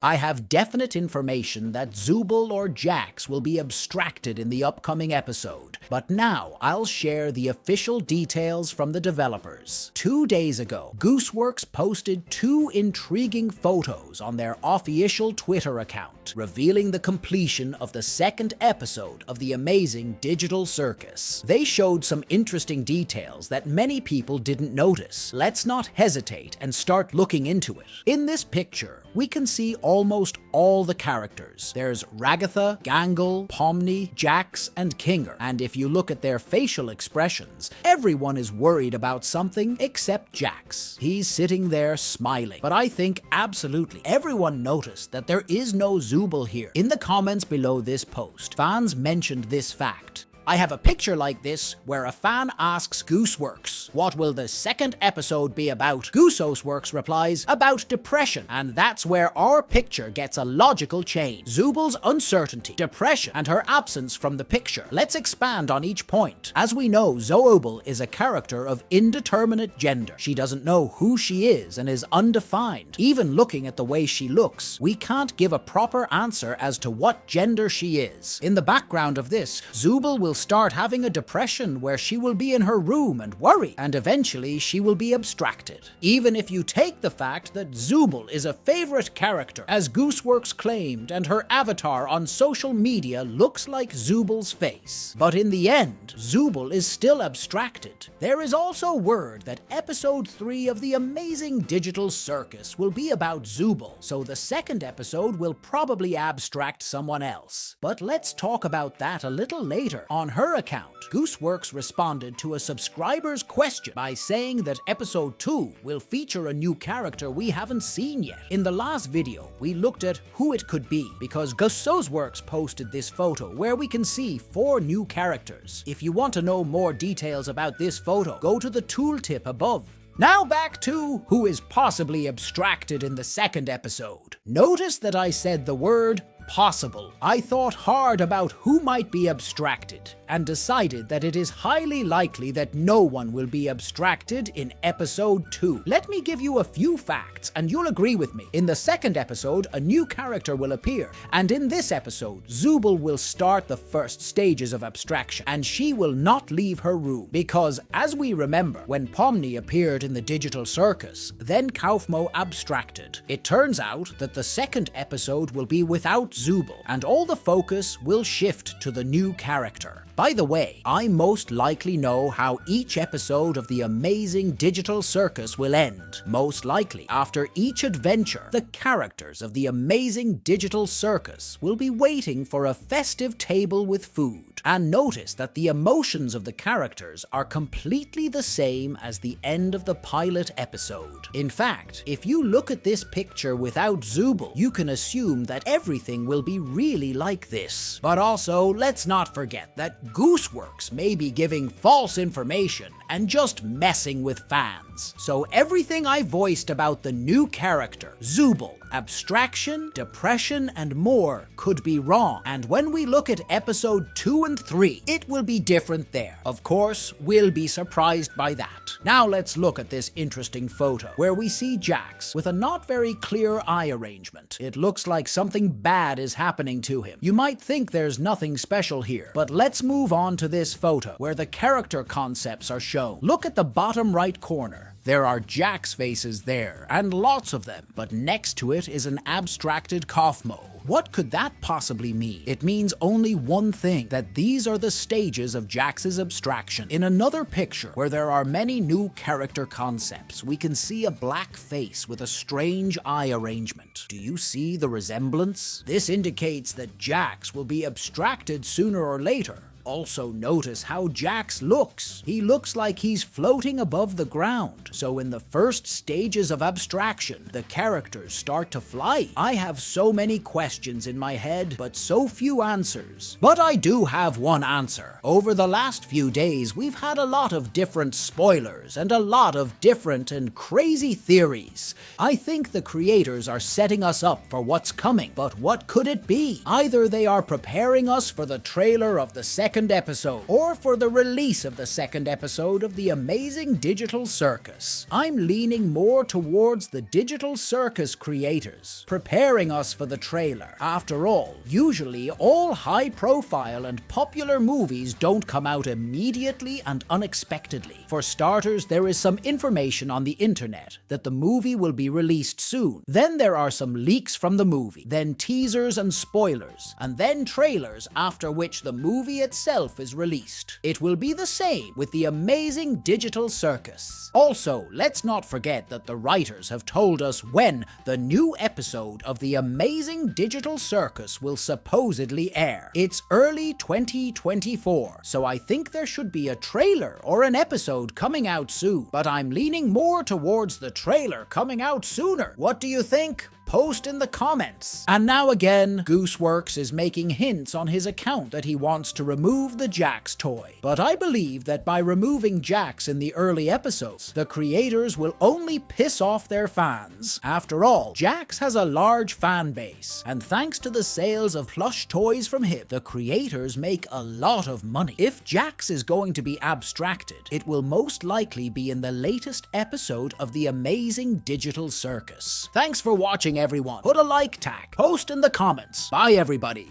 I have definite information that Zubal or Jax will be abstracted in the upcoming episode, but now I'll share the official details from the developers. 2 days ago, Gooseworks posted 2 intriguing photos on their official Twitter account, revealing the completion of the 2nd episode of the amazing digital circus. They showed some interesting details that many people didn't notice. Let's not hesitate and start looking into it. In this picture, we can see almost all the characters. There's Ragatha, Gangle, Pomni, Jax, and Kinger. And if you look at their facial expressions, everyone is worried about something except Jax. He's sitting there smiling. But I think absolutely everyone noticed that there is no Zubal here. In the comments below this post, fans mentioned this fact. I have a picture like this where a fan asks Gooseworks, what will the 2nd episode be about? Gooseworks replies, about depression, and that's where our picture gets a logical change. Zubal's uncertainty, depression, and her absence from the picture. Let's expand on each point. As we know, Zubal is a character of indeterminate gender. She doesn't know who she is and is undefined. Even looking at the way she looks, we can't give a proper answer as to what gender she is. In the background of this, Zubal will start having a depression where she will be in her room and worry, and eventually she will be abstracted. Even if you take the fact that Zubal is a favorite character, as Gooseworks claimed, and her avatar on social media looks like Zubal's face. But in the end, Zubal is still abstracted. There is also word that episode 3 of the amazing digital circus will be about Zubal, so the 2nd episode will probably abstract someone else. But let's talk about that a little later. On her account, Gooseworks responded to a subscriber's question by saying that episode 2 will feature a new character we haven't seen yet. In the last video, we looked at who it could be because Gooseworks posted this photo where we can see 4 new characters. If you want to know more details about this photo, go to the tooltip above. Now back to who is possibly abstracted in the 2nd episode. Notice that I said the word possible. I thought hard about who might be abstracted and decided that it is highly likely that no one will be abstracted in episode 2. Let me give you a few facts and you'll agree with me. In the 2nd episode, a new character will appear, and in this episode, Zubal will start the first stages of abstraction, and she will not leave her room because, as we remember, when Pomni appeared in the digital circus, then Kaufmo abstracted. It turns out that the 2nd episode will be without Zubal, and all the focus will shift to the new character. By the way, I most likely know how each episode of the amazing digital circus will end. Most likely, after each adventure, the characters of the amazing digital circus will be waiting for a festive table with food. And notice that the emotions of the characters are completely the same as the end of the pilot episode. In fact, if you look at this picture without Zubal, you can assume that everything will be really like this. But also, let's not forget that Gooseworks may be giving false information and just messing with fans. So everything I voiced about the new character, Zubal, abstraction, depression, and more could be wrong. And when we look at episode 2 and 3, it will be different there. Of course, we'll be surprised by that. Now let's look at this interesting photo where we see Jax with a not very clear eye arrangement. It looks like something bad is happening to him. You might think there's nothing special here, but let's move on to this photo where the character concepts are shown. Look at the bottom right corner. There are Jax faces there, and lots of them, but next to it is an abstracted Kaufmo. What could that possibly mean? It means only one thing, that these are the stages of Jax's abstraction. In another picture, where there are many new character concepts, we can see a black face with a strange eye arrangement. Do you see the resemblance? This indicates that Jax will be abstracted sooner or later. Also notice how Jax looks. He looks like he's floating above the ground. So in the first stages of abstraction, the characters start to fly. I have so many questions in my head, but so few answers. But I do have one answer. Over the last few days, we've had a lot of different spoilers and a lot of different and crazy theories. I think the creators are setting us up for what's coming, but what could it be? Either they are preparing us for the trailer of the second second episode, or for the release of the second episode of the amazing Digital Circus. I'm leaning more towards the Digital Circus creators, preparing us for the trailer. After all, usually all high-profile and popular movies don't come out immediately and unexpectedly. For starters, there is some information on the internet that the movie will be released soon. Then there are some leaks from the movie, then teasers and spoilers, and then trailers, after which the movie itself is released. It will be the same with the amazing Digital Circus. Also, let's not forget that the writers have told us when the new episode of the amazing Digital Circus will supposedly air. It's early 2024, so I think there should be a trailer or an episode coming out soon. But I'm leaning more towards the trailer coming out sooner. What do you think? Post in the comments. And now again, Gooseworks is making hints on his account that he wants to remove the Jax toy. But I believe that by removing Jax in the early episodes, the creators will only piss off their fans. After all, Jax has a large fan base, and thanks to the sales of plush toys from him, the creators make a lot of money. If Jax is going to be abstracted, it will most likely be in the latest episode of the amazing Digital Circus. Thanks for watching, everyone. Put a like tag, post in the comments. Bye everybody.